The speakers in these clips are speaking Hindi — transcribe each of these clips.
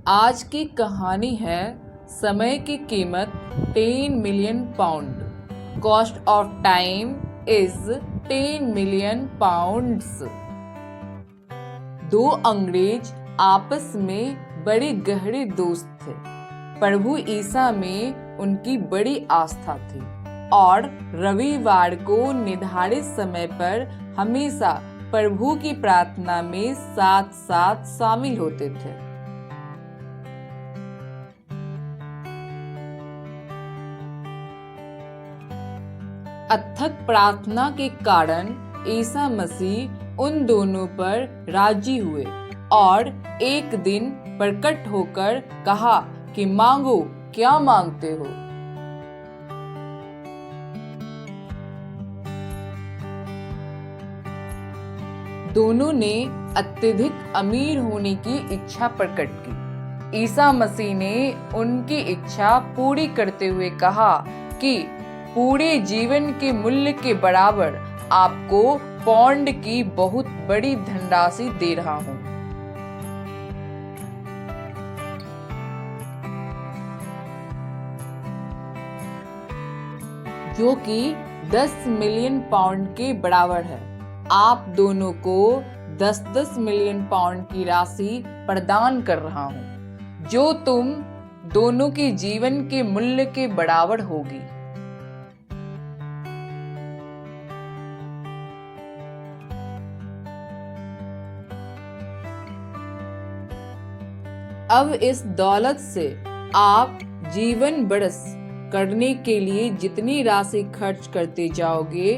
आज की कहानी है समय की कीमत 10 million pound. Cost of time is 10 million pounds. दो अंग्रेज आपस में बड़े गहरे दोस्त थे। प्रभु ईसा में उनकी बड़ी आस्था थी और रविवार को निर्धारित समय पर हमेशा प्रभु की प्रार्थना में साथ साथ शामिल होते थे। अथक प्रार्थना के कारण ईसा मसीह उन दोनों पर राजी हुए और एक दिन प्रकट होकर कहा कि मांगो, क्या मांगते हो। दोनों ने अत्यधिक अमीर होने की इच्छा प्रकट की। ईसा मसीह ने उनकी इच्छा पूरी करते हुए कहा कि पूरे जीवन के मूल्य के बराबर आपको पौंड की बहुत बड़ी धनराशि दे रहा हूं। जो कि 10 मिलियन पाउंड के बराबर है। आप दोनों को 10-10 मिलियन पाउंड की राशि प्रदान कर रहा हूं, जो तुम दोनों के जीवन के मूल्य के बराबर होगी। अब इस दौलत से आप जीवन बरस करने के लिए जितनी राशि खर्च करते जाओगे,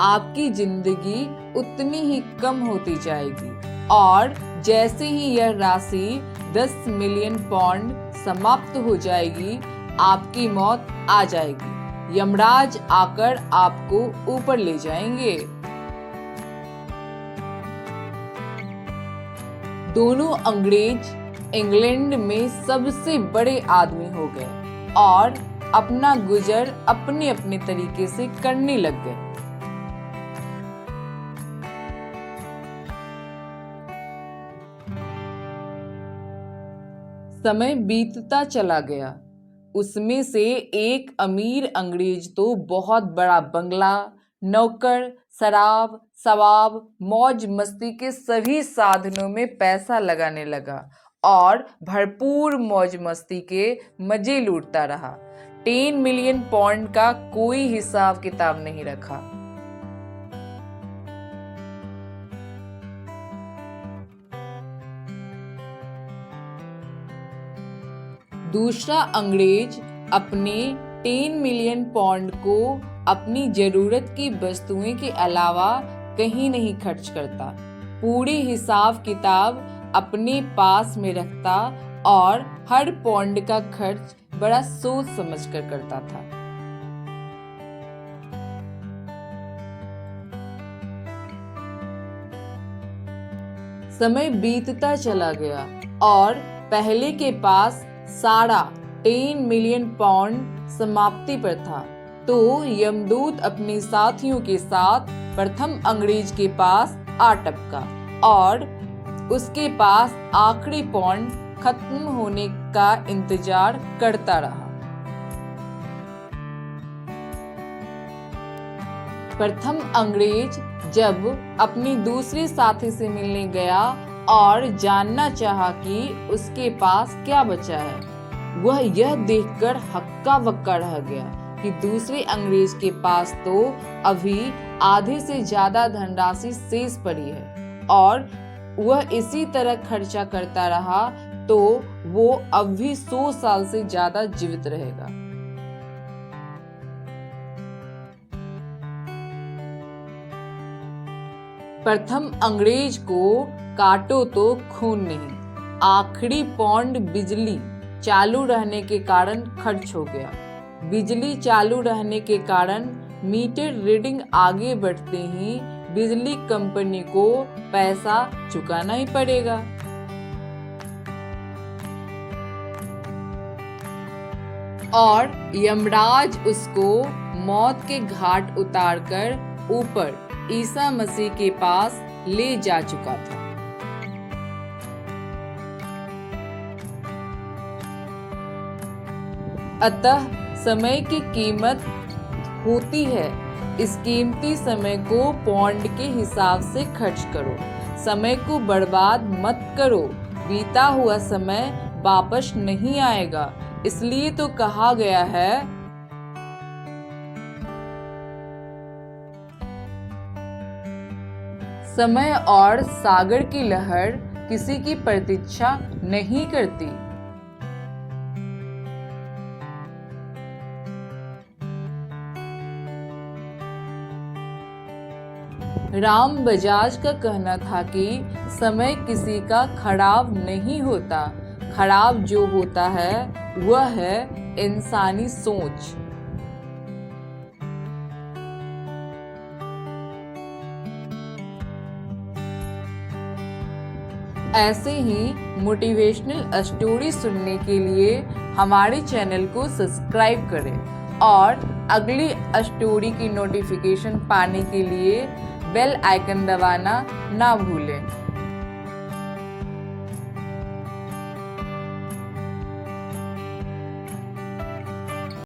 आपकी जिंदगी उतनी ही कम होती जाएगी और जैसे ही यह राशि 10 मिलियन पाउंड समाप्त हो जाएगी, आपकी मौत आ जाएगी। यमराज आकर आपको ऊपर ले जाएंगे। दोनों अंग्रेज इंग्लैंड में सबसे बड़े आदमी हो गए और अपना गुजर अपने अपने तरीके से करने लग गए। समय बीतता चला गया। उसमें से एक अमीर अंग्रेज तो बहुत बड़ा बंगला, नौकर, शराब, शबाब, मौज मस्ती के सभी साधनों में पैसा लगाने लगा और भरपूर मौज मस्ती के मजे लूटता रहा। 10 मिलियन पाउंड का कोई हिसाब किताब नहीं रखा। दूसरा अंग्रेज अपने 10 मिलियन पाउंड को अपनी जरूरत की वस्तुएं के अलावा कहीं नहीं खर्च करता। पूरे हिसाब किताब अपने पास में रखता और हर पाउंड का खर्च बड़ा सोच समझकर करता था। समय बीतता चला गया और पहले के पास सारा 10 मिलियन पाउंड समाप्ति पर था, तो यमदूत अपने साथियों के साथ प्रथम अंग्रेज के पास आ टपका और उसके पास आखिरी पाउंड खत्म होने का इंतजार करता रहा। प्रथम अंग्रेज जब अपनी दूसरे साथी से मिलने गया और जानना चाहा कि उसके पास क्या बचा है, वह यह देखकर हक्का बक्का रह गया कि दूसरे अंग्रेज के पास तो अभी आधे से ज्यादा धनराशि शेष पड़ी है और वह इसी तरह खर्चा करता रहा तो वो अब भी 100 साल से ज्यादा जीवित रहेगा। प्रथम अंग्रेज को काटो तो खून नहीं। आखिरी पाउंड बिजली चालू रहने के कारण खर्च हो गया। बिजली चालू रहने के कारण मीटर रीडिंग आगे बढ़ते ही बिजली कंपनी को पैसा चुकाना ही पड़ेगा। और यमराज उसको मौत के घाट उतारकर ऊपर ईसा मसीह के पास ले जा चुका था। अतः समय की कीमत होती है। इस कीमती समय को पौंड के हिसाब से खर्च करो। समय को बर्बाद मत करो। बीता हुआ समय वापस नहीं आएगा। इसलिए तो कहा गया है, समय और सागर की लहर किसी की प्रतीक्षा नहीं करती। राम बजाज का कहना था कि समय किसी का खराब नहीं होता, खराब जो होता है वह है इंसानी सोच। ऐसे ही मोटिवेशनल स्टोरी सुनने के लिए हमारे चैनल को सब्सक्राइब करें और अगली स्टोरी की नोटिफिकेशन पाने के लिए बेल आइकन दबाना ना भूलें।